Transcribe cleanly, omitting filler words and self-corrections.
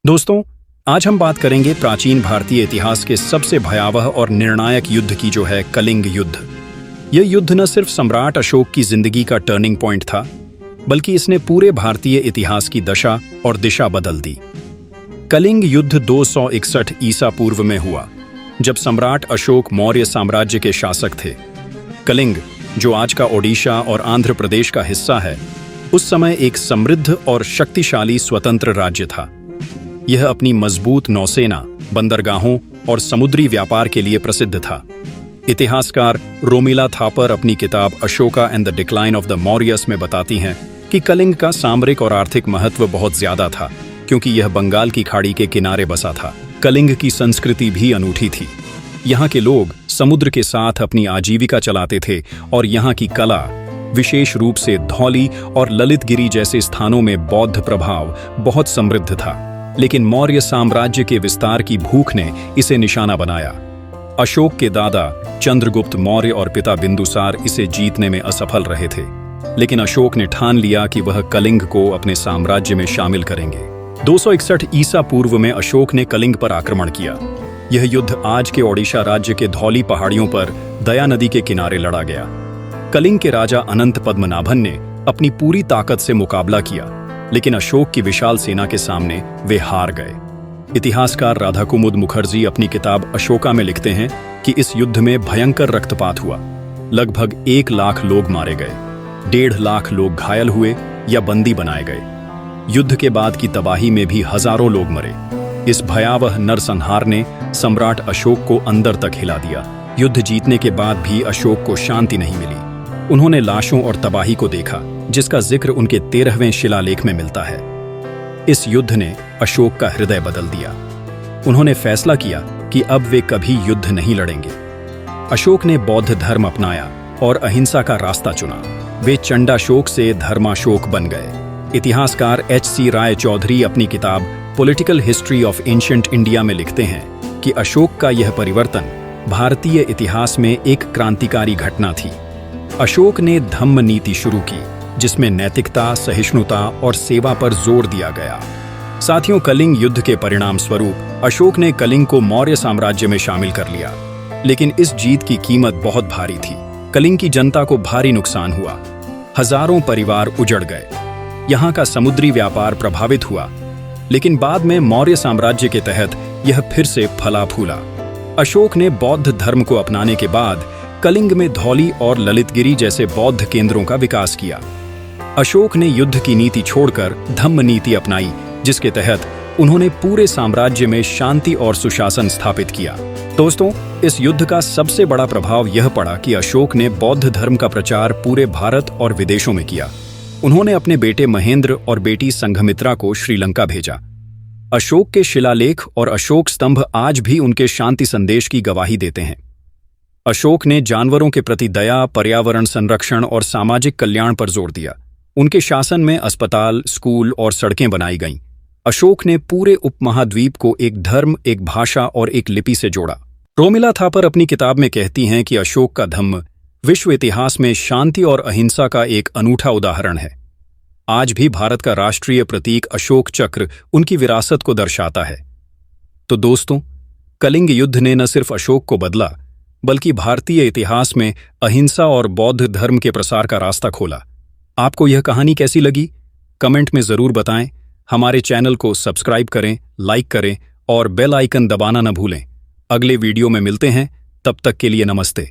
दोस्तों, आज हम बात करेंगे प्राचीन भारतीय इतिहास के सबसे भयावह और निर्णायक युद्ध की, जो है कलिंग युद्ध। यह युद्ध न सिर्फ सम्राट अशोक की जिंदगी का टर्निंग पॉइंट था, बल्कि इसने पूरे भारतीय इतिहास की दशा और दिशा बदल दी। कलिंग युद्ध 261 ईसा पूर्व में हुआ, जब सम्राट अशोक मौर्य साम्राज्य के शासक थे। कलिंग, जो आज का ओडिशा और आंध्र प्रदेश का हिस्सा है, उस समय एक समृद्ध और शक्तिशाली स्वतंत्र राज्य था। यह अपनी मजबूत नौसेना, बंदरगाहों और समुद्री व्यापार के लिए प्रसिद्ध था। इतिहासकार रोमिला थापर अपनी किताब Ashoka and the decline of the Mauryas में बताती हैं कि कलिंग का सामरिक और आर्थिक महत्व बहुत ज्यादा था, क्योंकि यह बंगाल की खाड़ी के किनारे बसा था। कलिंग की संस्कृति भी अनूठी थी। यहाँ के लोग समुद्र के साथ अपनी आजीविका चलाते थे और यहाँ की कला, विशेष रूप से धौली और ललितगिरी जैसे स्थानों में बौद्ध प्रभाव बहुत समृद्ध था। लेकिन मौर्य साम्राज्य के विस्तार की भूख ने इसे निशाना बनाया। अशोक के दादा चंद्रगुप्त मौर्य और पिता बिंदुसार इसे जीतने में असफल रहे थे, लेकिन अशोक ने ठान लिया कि वह कलिंग को अपने साम्राज्य में शामिल करेंगे। 261 ईसा पूर्व में अशोक ने कलिंग पर आक्रमण किया। यह युद्ध आज के ओडिशा राज्य के धौली पहाड़ियों पर दया नदी के किनारे लड़ा गया। कलिंग के राजा अनंत पद्मनाभन ने अपनी पूरी ताकत से मुकाबला किया, लेकिन अशोक की विशाल सेना के सामने वे हार गए। इतिहासकार राधाकुमुद मुखर्जी अपनी किताब अशोका में लिखते हैं कि इस युद्ध में भयंकर रक्तपात हुआ। लगभग 1 लाख लोग मारे गए, 1.5 लाख लोग घायल हुए या बंदी बनाए गए। युद्ध के बाद की तबाही में भी हजारों लोग मरे। इस भयावह नरसंहार ने सम्राट अशोक को अंदर तक हिला दिया। युद्ध जीतने के बाद भी अशोक को शांति नहीं मिली। उन्होंने लाशों और तबाही को देखा, जिसका जिक्र उनके 13वें शिलालेख में मिलता है। इस युद्ध ने अशोक का हृदय बदल दिया। उन्होंने फैसला किया कि अब वे कभी युद्ध नहीं लड़ेंगे। अशोक ने बौद्ध धर्म अपनाया और अहिंसा का रास्ता चुना। वे चंडाशोक से धर्माशोक बन गए। इतिहासकार H.C. राय चौधरी अपनी किताब political history of ancient India में लिखते हैं कि अशोक का यह परिवर्तन भारतीय इतिहास में एक क्रांतिकारी घटना थी। अशोक ने धम्म नीति शुरू की, जिसमें नैतिकता, सहिष्णुता और सेवा पर जोर दिया गया। साथियों, कलिंग युद्ध के परिणाम स्वरूप अशोक ने कलिंग को मौर्य साम्राज्य में शामिल कर लिया, लेकिन इस जीत की कीमत बहुत भारी थी। कलिंग की जनता को भारी नुकसान हुआ। हजारों परिवार उजड़ गए। यहाँ का समुद्री व्यापार प्रभावित हुआ, लेकिन बाद में मौर्य साम्राज्य के तहत यह फिर से फला फूला। अशोक ने बौद्ध धर्म को अपनाने के बाद कलिंग में धौली और ललितगिरी जैसे बौद्ध केंद्रों का विकास किया। अशोक ने युद्ध की नीति छोड़कर धम्म नीति अपनाई, जिसके तहत उन्होंने पूरे साम्राज्य में शांति और सुशासन स्थापित किया। दोस्तों, इस युद्ध का सबसे बड़ा प्रभाव यह पड़ा कि अशोक ने बौद्ध धर्म का प्रचार पूरे भारत और विदेशों में किया। उन्होंने अपने बेटे महेंद्र और बेटी संघमित्रा को श्रीलंका भेजा। अशोक के शिलालेख और अशोक स्तंभ आज भी उनके शांति संदेश की गवाही देते हैं। अशोक ने जानवरों के प्रति दया, पर्यावरण संरक्षण और सामाजिक कल्याण पर जोर दिया। उनके शासन में अस्पताल, स्कूल और सड़कें बनाई गईं। अशोक ने पूरे उपमहाद्वीप को एक धर्म, एक भाषा और एक लिपि से जोड़ा। रोमिला थापर अपनी किताब में कहती हैं कि अशोक का धम्म विश्व इतिहास में शांति और अहिंसा का एक अनूठा उदाहरण है। आज भी भारत का राष्ट्रीय प्रतीक अशोक चक्र उनकी विरासत को दर्शाता है। तो दोस्तों, कलिंग युद्ध ने न सिर्फ अशोक को बदला, बल्कि भारतीय इतिहास में अहिंसा और बौद्ध धर्म के प्रसार का रास्ता खोला। आपको यह कहानी कैसी लगी? कमेंट में जरूर बताएं। हमारे चैनल को सब्सक्राइब करें, लाइक करें और बेल आइकन दबाना न भूलें। अगले वीडियो में मिलते हैं, तब तक के लिए नमस्ते।